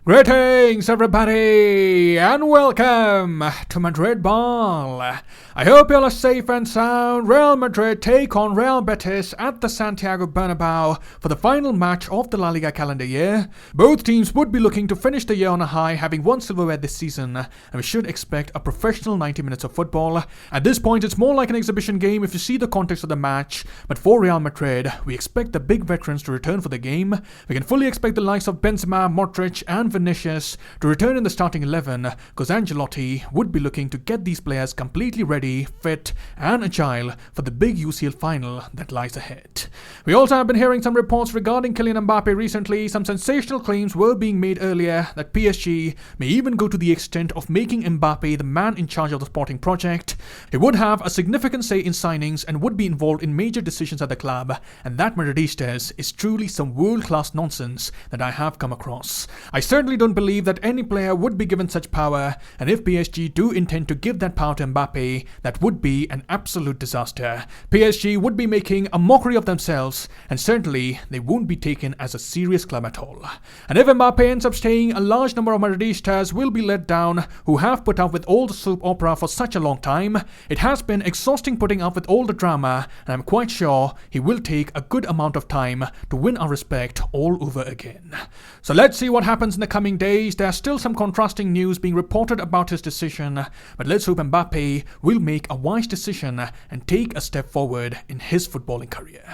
Greetings everybody and welcome to Madrid Ball. I hope you all are safe and sound. Real Madrid take on Real Betis at the Santiago Bernabeu for the final match of the La Liga calendar year. Both teams would be looking to finish the year on a high, having won silverware this season, and we should expect a professional 90 minutes of football. At this point it's more like an exhibition game if you see the context of the match, but for Real Madrid we expect the big veterans to return for the game. We can fully expect the likes of Benzema, Modric and Vinicius to return in the starting 11 because Ancelotti would be looking to get these players completely ready, fit and agile for the big UCL final that lies ahead. We also have been hearing some reports regarding Kylian Mbappe recently. Some sensational claims were being made earlier that PSG may even go to the extent of making Mbappe the man in charge of the sporting project. He would have a significant say in signings and would be involved in major decisions at the club, and that Madridistas is truly some world-class nonsense that I have come across. I certainly don't believe that any player would be given such power, and if PSG do intend to give that power to Mbappe, that would be an absolute disaster. PSG would be making a mockery of themselves, and certainly they won't be taken as a serious club at all. And if Mbappe ends up staying, a large number of Madridistas will be let down who have put up with all the soap opera for such a long time. It has been exhausting putting up with all the drama, and I'm quite sure he will take a good amount of time to win our respect all over again. So let's see what happens in the coming days. There's still some contrasting news being reported about his decision, but let's hope Mbappe will make a wise decision and take a step forward in his footballing career.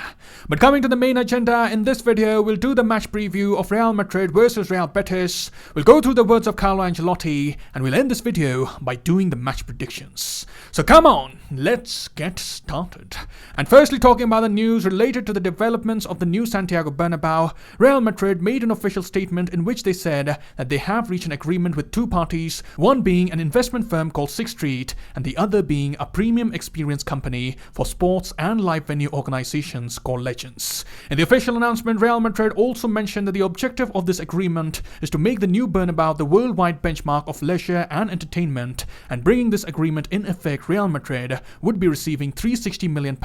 But coming to the main agenda, in this video we'll do the match preview of Real Madrid versus Real Betis. We'll go through the words of Carlo Ancelotti, and we'll end this video by doing the match predictions. So come on, let's get started. And firstly, talking about the news related to the developments of the new Santiago Bernabeu, Real Madrid made an official statement in which they said that they have reached an agreement with two parties, one being an investment firm called Sixth Street and the other being a premium experience company for sports and live venue organizations called Legends. In the official announcement, Real Madrid also mentioned that the objective of this agreement is to make the new Bernabeu the worldwide benchmark of leisure and entertainment, and bringing this agreement in effect, Real Madrid would be receiving £360 million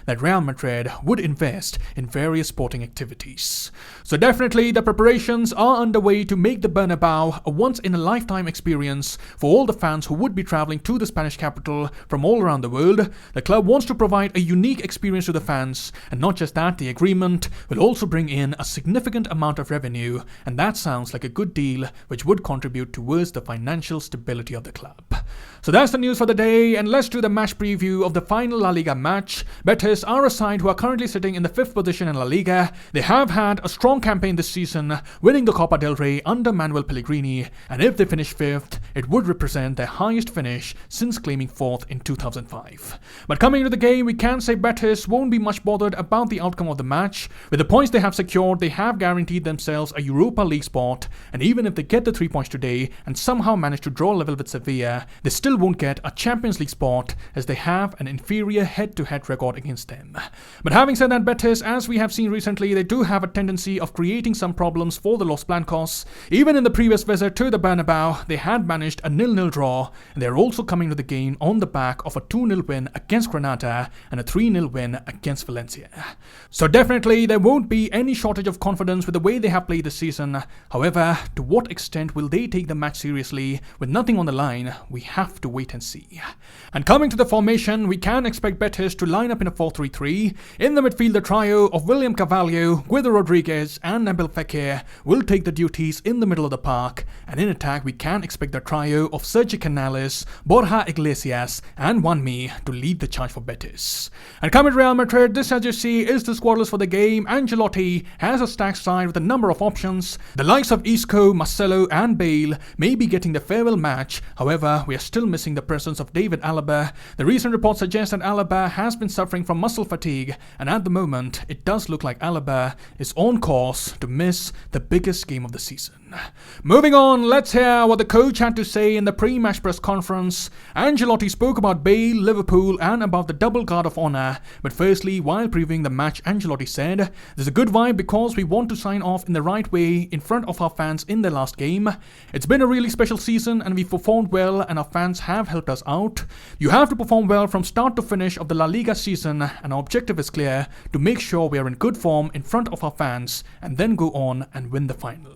that Real Madrid would invest in various sporting activities. So definitely the preparations are underway to make the Bernabeu a once-in-a-lifetime experience for all the fans who would be traveling to the Spanish capital from all around the world. The club wants to provide a unique experience to the fans, and not just that, the agreement will also bring in a significant amount of revenue, and that sounds like a good deal which would contribute towards the financial stability of the club. So that's the news for the day, and let's do the match preview of the final La Liga match. Betis are a side who are currently sitting in the 5th position in La Liga. They have had a strong campaign this season, winning the Copa del Rey under Manuel Pellegrini, and if they finish 5th, it would represent their highest finish since claiming 4th in 2005. But coming into the game, we can say Betis won't be much bothered about the outcome of the match. With the points they have secured, they have guaranteed themselves a Europa League spot, and even if they get the 3 points today and somehow manage to draw level with Sevilla, they still won't get a Champions League spot as they have an inferior head-to-head record against them. But having said that, Betis, as we have seen recently, they do have a tendency of creating some problems for the Los Blancos. Even in the previous visit to the Bernabeu, they had managed a 0-0 draw, and they're also coming to the game on the back of a 2-0 win against Granada and a 3-0 win against Valencia. So definitely there won't be any shortage of confidence with the way they have played this season. However, to what extent will they take the match seriously with nothing on the line? We have to wait and see. And coming to the formation, we can expect Betis to line up in a 4-3-3. In the midfield, the trio of William Carvalho, Guido Rodriguez and Nabil Fekir will take the duties in the middle of the park, and in attack we can expect the trio of Sergio Canales, Borja Iglesias and Juanmi to lead the charge for Betis. And coming to Real Madrid, this, as you see, is the squad list for the game. Ancelotti has a stacked side with a number of options. The likes of Isco, Marcelo and Bale may be getting the farewell match. However, we are still missing the presence of David Alaba. The recent reports suggest that Alaba has been suffering from muscle fatigue, and at the moment it does look like Alaba is on course to miss the biggest game of the season. Moving on, let's hear what the coach had to say in the pre-match press conference. Ancelotti spoke about Bale, Liverpool and about the double guard of honour. But firstly, while previewing the match, Ancelotti said, "There's a good vibe because we want to sign off in the right way in front of our fans in their last game. It's been a really special season and we've performed well and our fans have helped us out. You have to perform well from start to finish of the La Liga season, and our objective is clear, to make sure we are in good form in front of our fans and then go on and win the final."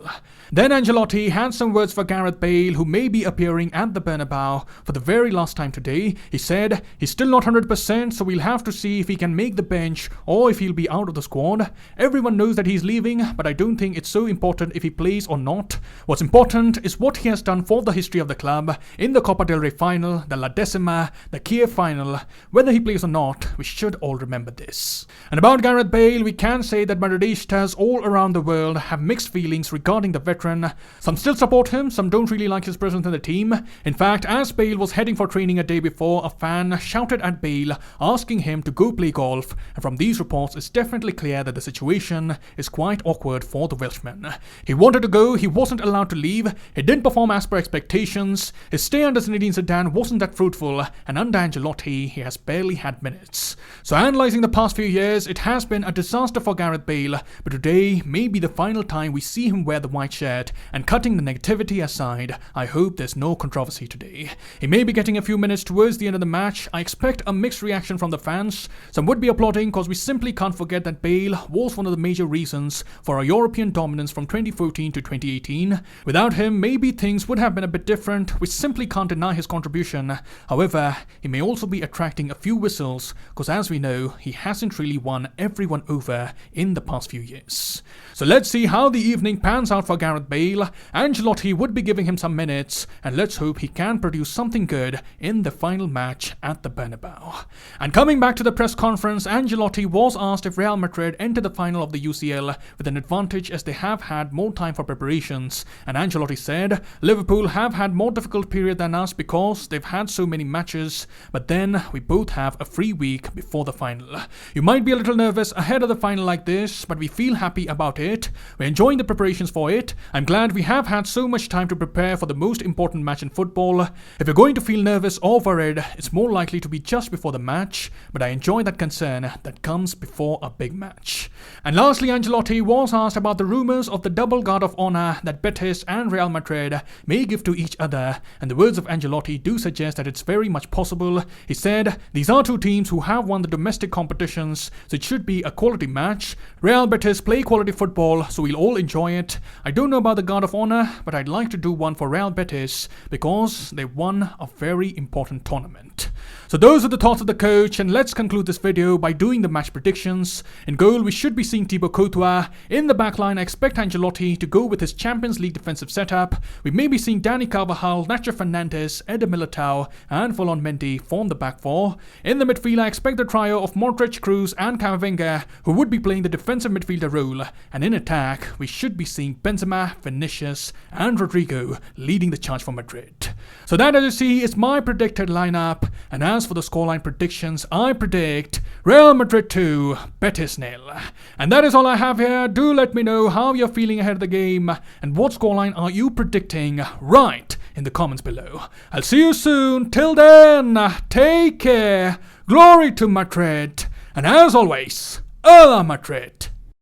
Then Ancelotti had some words for Gareth Bale, who may be appearing at the Bernabeu for the very last time today. He said he's still not 100%, so we'll have to see if he can make the bench or if he'll be out of the squad. Everyone knows that he's leaving, but I don't think it's so important if he plays or not. What's important is what he has done for the history of the club in the Copa del Rey final, the La Decima, the Kiev final. Whether he plays or not, we should all remember this. And about Gareth Bale, we can say that Madridistas all around the world have mixed feelings regarding the veteran. Some still support him, some don't really like his presence in the team. In fact, as Bale was heading for training a day before, a fan shouted at Bale asking him to go play golf, and from these reports it's definitely clear that the situation is quite awkward for the Welshman. He wanted to go, he wasn't allowed to leave, he didn't perform as per expectations, his stay under Zinedine Zidane wasn't that fruitful, and under Ancelotti he has barely had minutes. So analysing the past few years, it has been a disaster for Gareth Bale, but today may be the final time we see him wear the white shirt, and cutting the negativity aside, I hope there's no controversy today. He may be getting a few minutes towards the end of the match. I expect a mixed reaction from the fans. Some would be applauding because we simply can't forget that Bale was one of the major reasons for our European dominance from 2014 to 2018. Without him, maybe things would have been a bit different. We simply can't deny his contribution. However, he may also be attracting a few whistles because as we know, he hasn't really won everyone over in the past few years. So let's see how the evening pans out for Gareth Bale. Ancelotti would be giving him some minutes, and let's hope he can produce something good in the final match at the Bernabeu. And coming back to the press conference, Ancelotti was asked if Real Madrid enter the final of the UCL with an advantage as they have had more time for preparations, and Ancelotti said Liverpool have had more difficult period than us because they've had so many matches, but then we both have a free week before the final. You might be a little nervous ahead of the final like this, but we feel happy about it. We're enjoying the preparations for it. I'm glad we have had so much time to prepare for the most important match in football. If you're going to feel nervous or worried, it's more likely to be just before the match, but I enjoy that concern that comes before a big match. And lastly, Ancelotti was asked about the rumours of the double guard of honour that Betis and Real Madrid may give to each other, and the words of Ancelotti do suggest that it's very much possible. He said, these are two teams who have won the domestic competitions, so it should be a quality match. Real Betis play quality football, so we'll all enjoy it. I don't know about the guard of honour, but I'd like to do one for Real Betis because they won a very important tournament. So those are the thoughts of the coach, and let's conclude this video by doing the match predictions. In goal, we should be seeing Thibaut Courtois. In the backline, I expect Ancelotti to go with his Champions League defensive setup. We may be seeing Dani Carvajal, Nacho Fernandes, Eder Militao, and Ferland Mendy form the back four. In the midfield, I expect the trio of Modric, Kroos, and Camavinga, who would be playing the defensive midfielder role. And in attack, we should be seeing Benzema, Vinicius, and Rodrigo leading the charge for Madrid. So that, as you see, is my predicted lineup. And as for the scoreline predictions, I predict Real Madrid 2, Betis 0. And that is all I have here. Do let me know how you're feeling ahead of the game and what scoreline are you predicting right in the comments below. I'll see you soon. Till then, take care. Glory to Madrid. And as always, Hola Madrid.